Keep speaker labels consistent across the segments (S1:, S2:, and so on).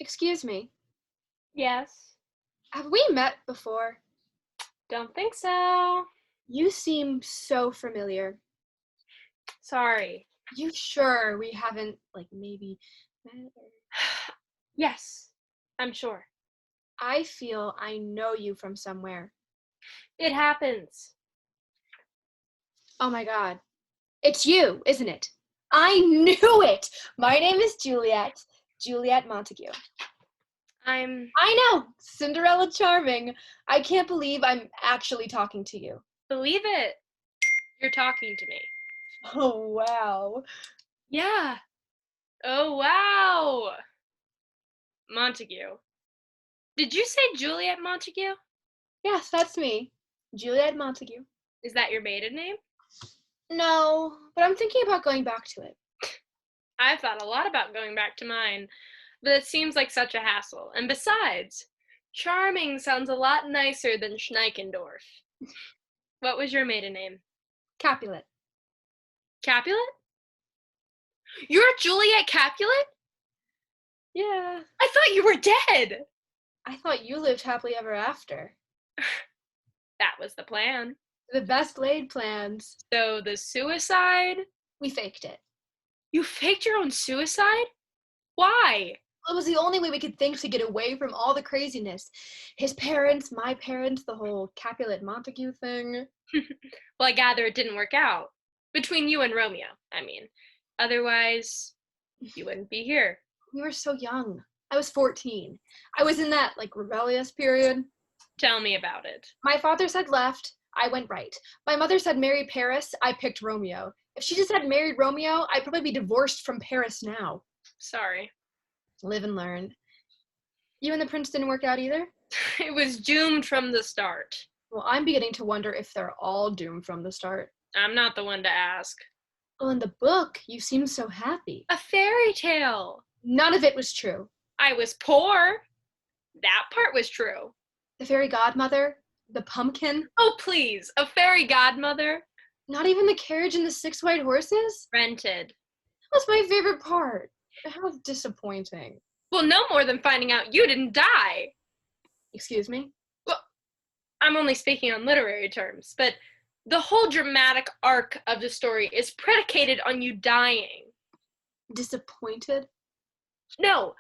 S1: Excuse me,
S2: Yes.
S1: have we met before?
S2: Don't think so.
S1: You seem so familiar.
S2: Sorry.
S1: You sure we haven't, maybe met?
S2: Yes, I'm sure.
S1: I feel I know you from somewhere.
S2: It happens.
S1: Oh my god. It's you, isn't it? I knew it! My name is Juliet. Juliet Montague.
S2: I'm.
S1: I know! Cinderella Charming. I can't believe I'm actually talking to you.
S2: Believe it. You're talking to me.
S1: Oh, wow.
S2: Yeah. Oh, wow. Montague. Did you say Juliet Montague?
S1: Yes, that's me. Juliet Montague.
S2: Is that your maiden name?
S1: No, but I'm thinking about going back to it.
S2: I've thought a lot about going back to mine, but it seems like such a hassle. And besides, charming sounds a lot nicer than Schneikendorf. What was your maiden name?
S1: Capulet.
S2: Capulet? You're Juliet Capulet?
S1: Yeah.
S2: I thought you were dead!
S1: I thought you lived happily ever after.
S2: That was the plan.
S1: The best laid plans.
S2: So the suicide?
S1: We faked it.
S2: You faked your own suicide? Why?
S1: It was the only way we could think to get away from all the craziness. His parents, my parents, the whole Capulet Montague thing.
S2: Well, I gather it didn't work out. Between you and Romeo, I mean. Otherwise, you wouldn't be here.
S1: We were so young. I was 14. I was in that, rebellious period.
S2: Tell me about it.
S1: My father said left, I went right. My mother said marry Paris, I picked Romeo. If she just had married Romeo, I'd probably be divorced from Paris now.
S2: Sorry.
S1: Live and learn. You and the prince didn't work out either?
S2: It was doomed from the start.
S1: Well, I'm beginning to wonder if they're all doomed from the start.
S2: I'm not the one to ask.
S1: Well, in the book, you seem so happy.
S2: A fairy tale.
S1: None of it was true.
S2: I was poor. That part was true.
S1: The fairy godmother, the pumpkin.
S2: Oh, please. A fairy godmother?
S1: Not even the carriage and the 6 white horses?
S2: Rented.
S1: That was my favorite part. How disappointing.
S2: Well, no more than finding out you didn't die.
S1: Excuse me?
S2: Well, I'm only speaking on literary terms, but the whole dramatic arc of the story is predicated on you dying.
S1: Disappointed?
S2: No,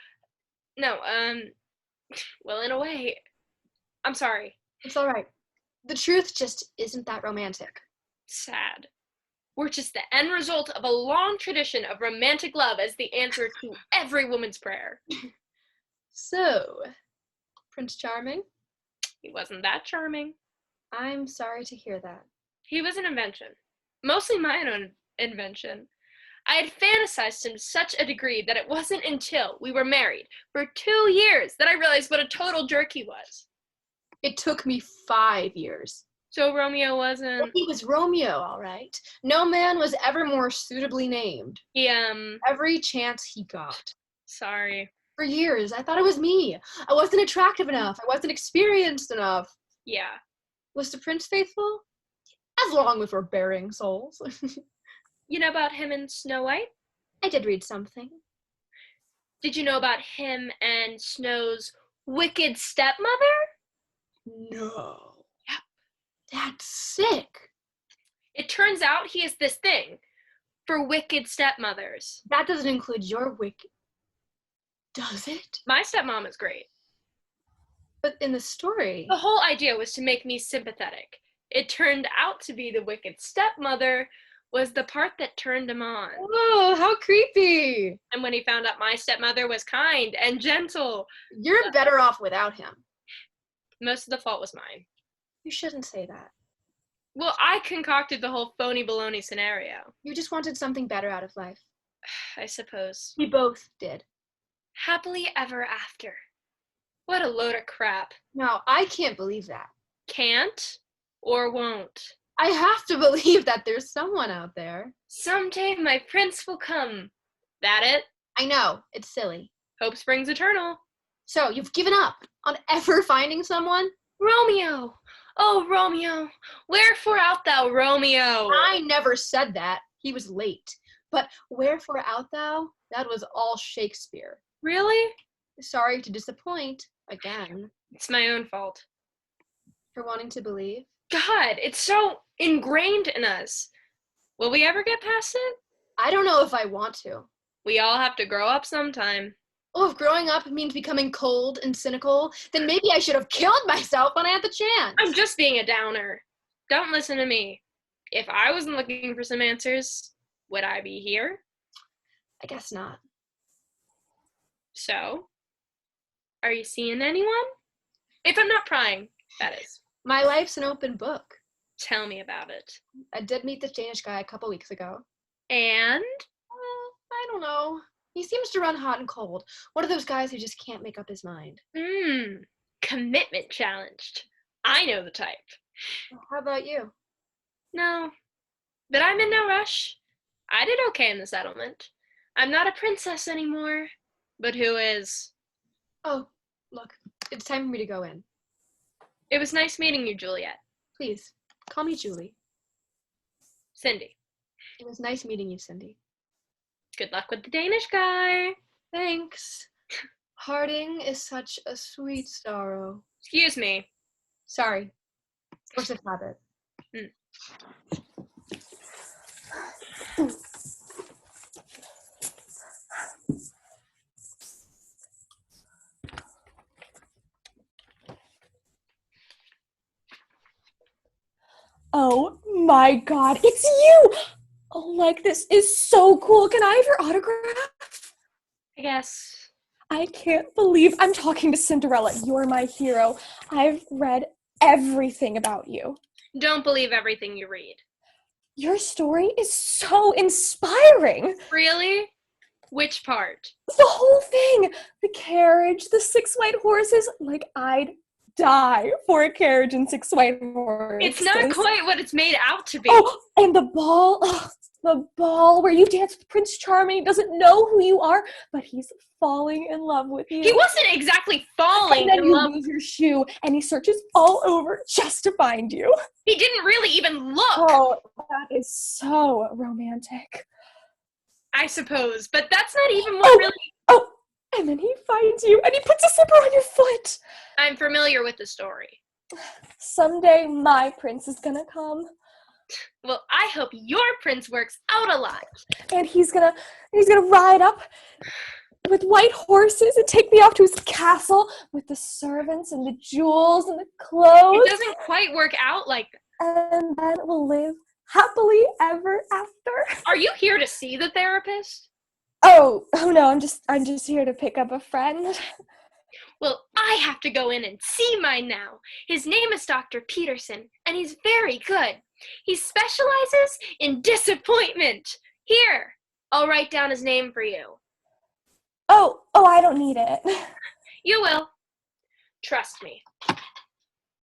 S2: well, in a way, I'm sorry.
S1: It's all right. The truth just isn't that romantic.
S2: Sad. We're just the end result of a long tradition of romantic love as the answer to every woman's prayer.
S1: So, Prince Charming?
S2: He wasn't that charming.
S1: I'm sorry to hear that.
S2: He was an invention. Mostly my own invention. I had fantasized him to such a degree that it wasn't until we were married for 2 years that I realized what a total jerk he was.
S1: It took me 5 years.
S2: So Romeo wasn't...
S1: Well, he was Romeo, all right. No man was ever more suitably named.
S2: He,
S1: Every chance he got.
S2: Sorry.
S1: For years, I thought it was me. I wasn't attractive enough. I wasn't experienced enough.
S2: Yeah.
S1: Was the prince faithful? As long as we're bearing souls.
S2: You know about him and Snow White?
S1: I did read something.
S2: Did you know about him and Snow's wicked stepmother?
S1: No.
S2: Yep.
S1: That's sick.
S2: It turns out he has this thing for wicked stepmothers.
S1: That doesn't include your wicked. Does it?
S2: My stepmom is great.
S1: But in the story...
S2: The whole idea was to make me sympathetic. It turned out to be the wicked stepmother was the part that turned him on.
S1: Oh, how creepy.
S2: And when he found out my stepmother was kind and gentle.
S1: You're better off without him.
S2: Most of the fault was mine.
S1: You shouldn't say that.
S2: Well, I concocted the whole phony baloney scenario.
S1: You just wanted something better out of life.
S2: I suppose.
S1: We both did.
S2: Happily ever after. What a load of crap.
S1: No, I can't believe that.
S2: Can't or won't.
S1: I have to believe that there's someone out there.
S2: Someday my prince will come. That it?
S1: I know, it's silly.
S2: Hope springs eternal.
S1: So, you've given up on ever finding someone?
S2: Romeo! Oh, Romeo! Wherefore art thou, Romeo?
S1: I never said that. He was late. But wherefore art thou? That was all Shakespeare.
S2: Really?
S1: Sorry to disappoint again.
S2: It's my own fault.
S1: For wanting to believe.
S2: God, it's so ingrained in us. Will we ever get past it?
S1: I don't know if I want to.
S2: We all have to grow up sometime.
S1: Oh, if growing up means becoming cold and cynical, then maybe I should have killed myself when I had the chance.
S2: I'm just being a downer. Don't listen to me. If I wasn't looking for some answers, would I be here?
S1: I guess not.
S2: So, are you seeing anyone? If I'm not prying, that is.
S1: My life's an open book.
S2: Tell me about it.
S1: I did meet this Danish guy a couple weeks ago.
S2: And?
S1: I don't know. He seems to run hot and cold. One of those guys who just can't make up his mind.
S2: Commitment challenged. I know the type.
S1: How about you?
S2: No. But I'm in no rush. I did okay in the settlement. I'm not a princess anymore. But who is?
S1: Oh, look. It's time for me to go in.
S2: It was nice meeting you, Juliet.
S1: Please, call me Julie.
S2: Cindy.
S1: It was nice meeting you, Cindy.
S2: Good luck with the Danish guy.
S1: Thanks. Parting is such a sweet sorrow.
S2: Excuse me.
S1: Sorry. Force of habit.
S3: Oh my God, it's you! Oh, like, this is so cool. Can I have your autograph?
S2: I guess.
S3: I can't believe I'm talking to Cinderella. You're my hero. I've read everything about you.
S2: Don't believe everything you read.
S3: Your story is so inspiring.
S2: Really? Which part?
S3: The whole thing. The carriage, the 6 white horses. Like, I'd die for a carriage and 6 white horses.
S2: It's not quite what it's made out to be.
S3: Oh, and the ball. Oh, the ball where you dance with Prince Charming. He doesn't know who you are, but he's falling in love with you.
S2: He wasn't exactly falling
S3: and then
S2: in
S3: you
S2: love.
S3: lose your shoe, and he searches all over just to find you.
S2: He didn't really even look.
S3: Oh, that is so romantic.
S2: I suppose, but that's not even what really...
S3: Oh, and then he finds you, and he puts a slipper on your foot.
S2: I'm familiar with the story.
S3: Someday my prince is gonna come.
S2: Well, I hope your prince works out a lot.
S3: And he's gonna ride up with white horses and take me off to his castle with the servants and the jewels and the clothes.
S2: It doesn't quite work out like that.
S3: And then we'll live happily ever after.
S2: Are you here to see the therapist?
S3: Oh no, I'm just here to pick up a friend.
S2: Well, I have to go in and see mine now. His name is Dr. Peterson, and he's very good. He specializes in disappointment. Here, I'll write down his name for you.
S3: Oh, I don't need it.
S2: You will. Trust me.